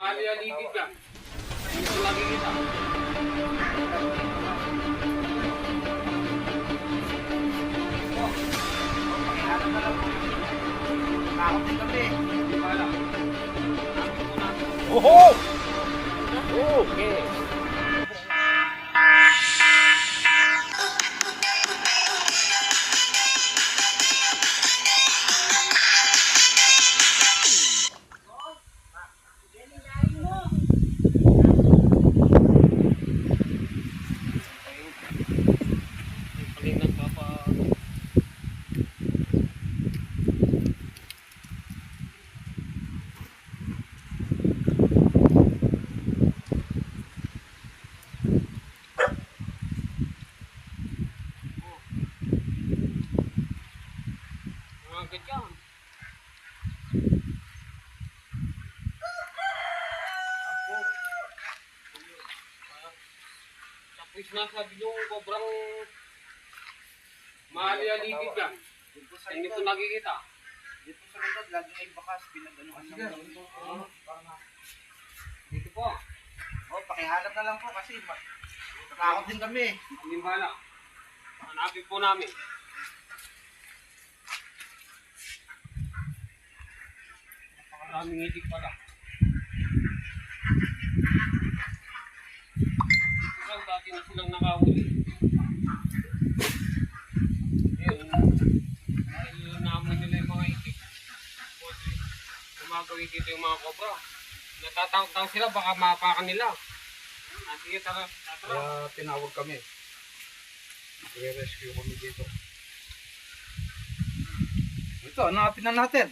Ali-aligid ka. Dito lagi kita. Oho! Okay. Palingan ka pa. Mga ganyan. Tapos na sabi yung kobrang mali-aligid ka. Hindi ko nakikita. Dito sa likod, lagi may bakas, pinag-anuhan ng ganito. Dito po. Pakihanap na lang po kasi natakot din kami. Limbala. Hanapin po namin. Napakaraming itik pala. Dito lang dati na silang nakahuli. Ayun. Dahil naman nila yung mga itik. Gumagawin dito yung mga kobra. Natatakot sila baka mapakan nila. Sige, tara. Kaya tinawag kami. Re-rescue kami dito. Ito, hanapin na natin.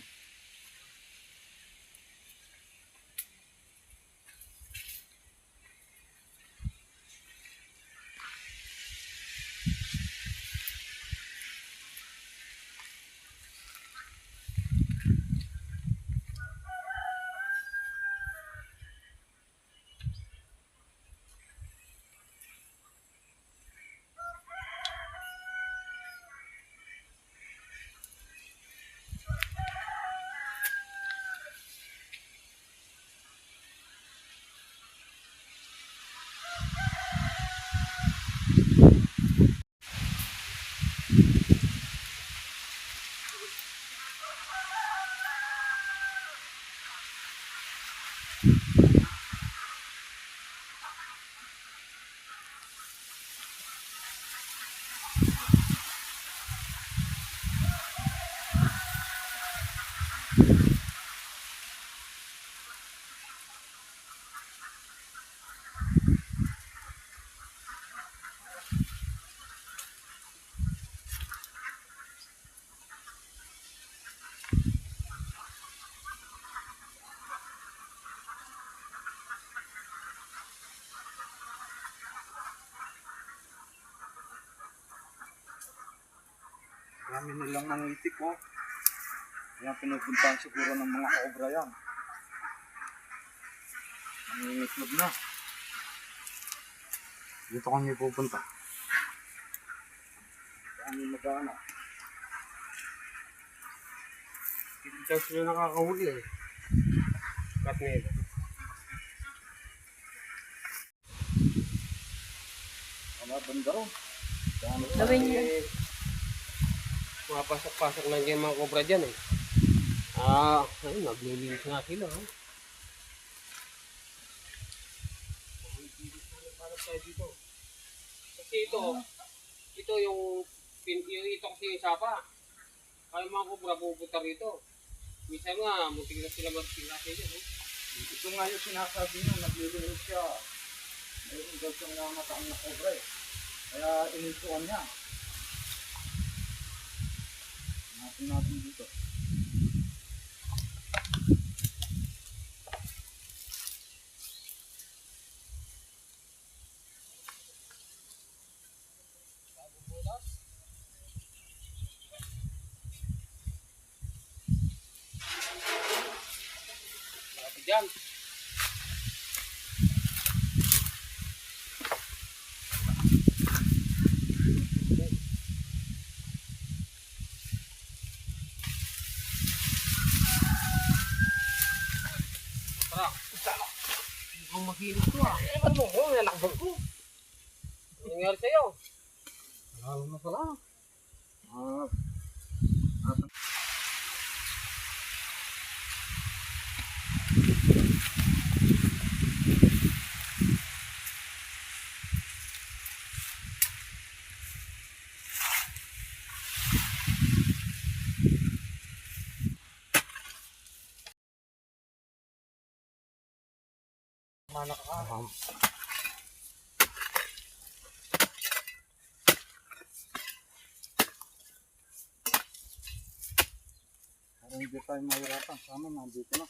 Dami nilang nangitik, oh. Yan, pinupuntahan siguro ng mga cobra yan. Nangingitlog na. Dito kami pupunta. Kami mag-aana. Hindi daw sila nakakahuli eh. Kat nila. Ano, banda ron? Gawin niyo. Mapasok-pasok na dyan mga kobra dyan eh. Ayun, naglilinis nga sila. Oh. Kasi ito yung ito kasi yung sapa. Kaya mga kobra pupunta rito. Minsan nga, muntik na sila magpinasa dyan. Eh. Ito nga yung sinasabi niya, naglilinis siya. Mayroon daw siyang namataan na cobra eh. Kaya inintuan niya. Hanapin natin dito. Malapit dyan. Ang makinis to ah. Ano mo? Yan nakabag ko. Ano nangyari sa'yo? Alam na pala. Ah, mana ka. Parang hindi tayo mahirapan. Sana nandito na.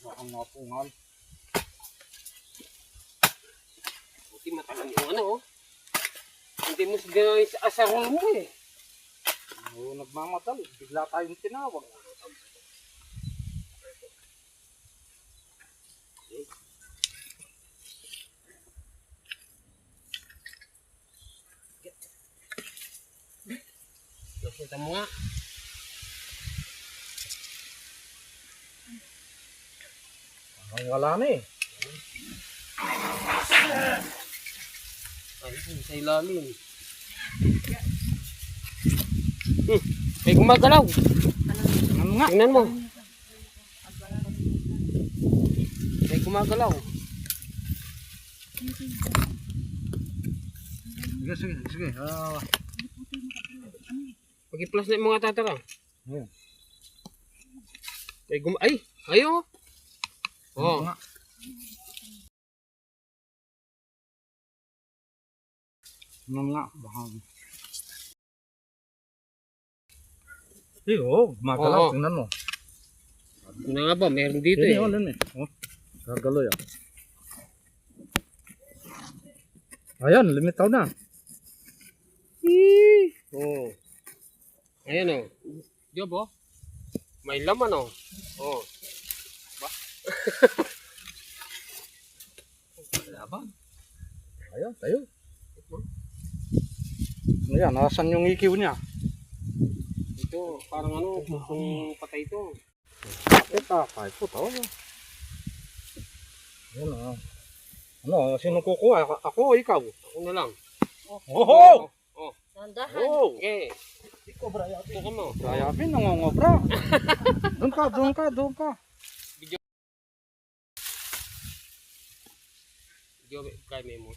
Baka mapungal. Buti matagal yung ano oh. Hindi mo siguro sa asarol mo eh. Oo, nagmamatal. Bigla tayong tinawag. Nakita mo nga. Parang wala na eh. Ay, sa ilalim. May gumagalaw. Ano nga? Tingnan mo. May gumagalaw. Sige, sige, sige. Pag-i-plus na yung mga tatara. Ayan. May ay! Ayo! Ano Oh. nga? Ano nga? Baka... Oo, gumagalaw. Oo. Tingnan mo. Ano nga ba? Meron dito eh. Yun eh. Oh, gagaloy ah. Ayan, limitaw na. Oh. Ayan oh. Job oh. May laman oh. Oh. Ba? Wala ba? Ayan, tayo. Ayan, nasan yung ikiw niya? Ito, parang ano, kung patay ito. Ito, kahit po tao. Ayan ah. Ano, sino kukuha? Ako o ikaw? Ako na lang. Oho! Oh. Nandahan. Oh! Okay. Ito ka mo. Sayapin, nangongobra. Doon ka, doon ka, doon ka. Video kay Memo.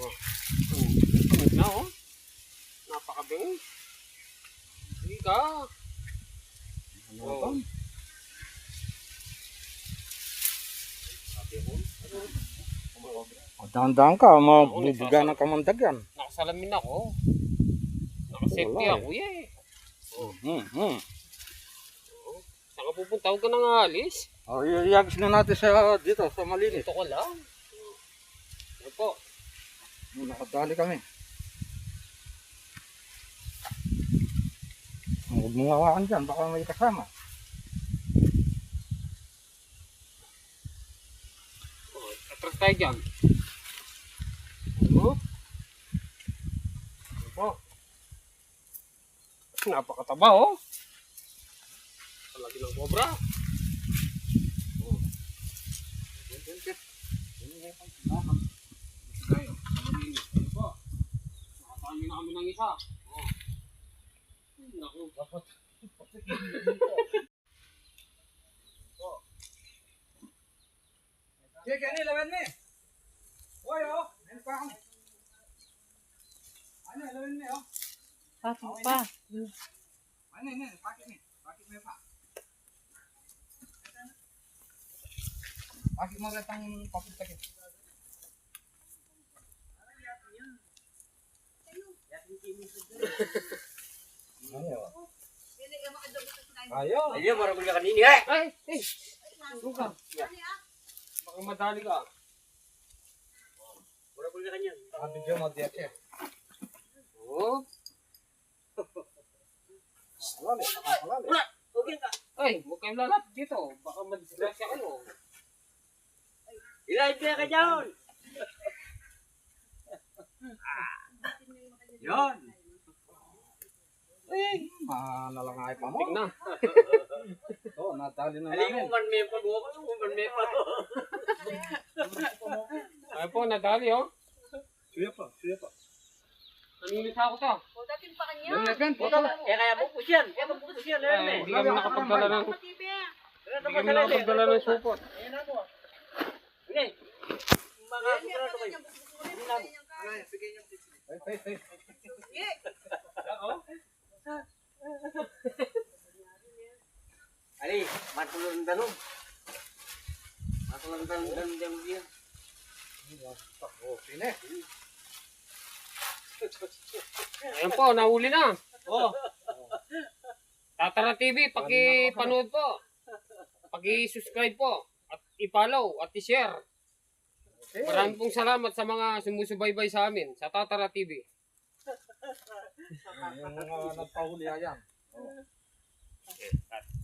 Oh. Ito na oh. Napakabingi. Sige ka. Oh. Sabi ko. O, dahan-dahan ka, mabubuga ng kamandag yan. Nakasalamin ako. Nakasafety Wala eh. ako eh. Saan ka pupunta? Huwag ka nang aalis. O, iyagis na natin sa dito, sa malinis. Ito ko lang. Ano po? Nakadali kami. Huwag mong hawakan dyan, baka may kasama. Oh, atras tayo dyan. Ano? Ano po? Napakataba oh. Palagi ng cobra. Oh. Tayo, malinis. Ano po? Nakatayo na kami ng isa. Oh. Naku, dapat. Sige, kani, lawan ni. Hoy, oh. Ano pa ako? Ano, lawan ni, oh. Pasok pa. Ano, pakit ni. Pakit mo pa. Pakit mo gatang papit takit. Ano? Ayo. Ayun, marami ka kanini eh. Ay, eh. Luka. Baka madali ka. Marami ka kanyan. Video mo diya siya. Oh. Alali, alali. Okay ka. Ay, huwag kayong lalat dito. Baka madisgrasya kayo. Ilay ka dyan. Yun. Manalangay pa mo. Tik na. Oo, nadali na Alin namin. mo man may pag-uwa ko, man may pa. Ayun po, nadali oh. Suya pa, suya pa. Naninit ako to. O, dating pa kanya. Yung event, Ito, kaya bubus yan. Kaya bubus yan. Ay, hindi kami nakapagdala ng... Matibi. Hindi kami nakapagdala ng supot. Ayan ako. Sige. Mga sigurado kayo. Sige niyo. Ay. Ali, matulong danom. Matulong danom diyan. Oh, sine. Ayun po, nahuli na. Oh. Tatara TV, paki-panood po. Paki-subscribe po. At i-follow at i-share. Okay. Maraming pong salamat sa mga sumusubaybay sa amin sa Tatara TV. Yung mga nagpahuli yan. Okay, cut.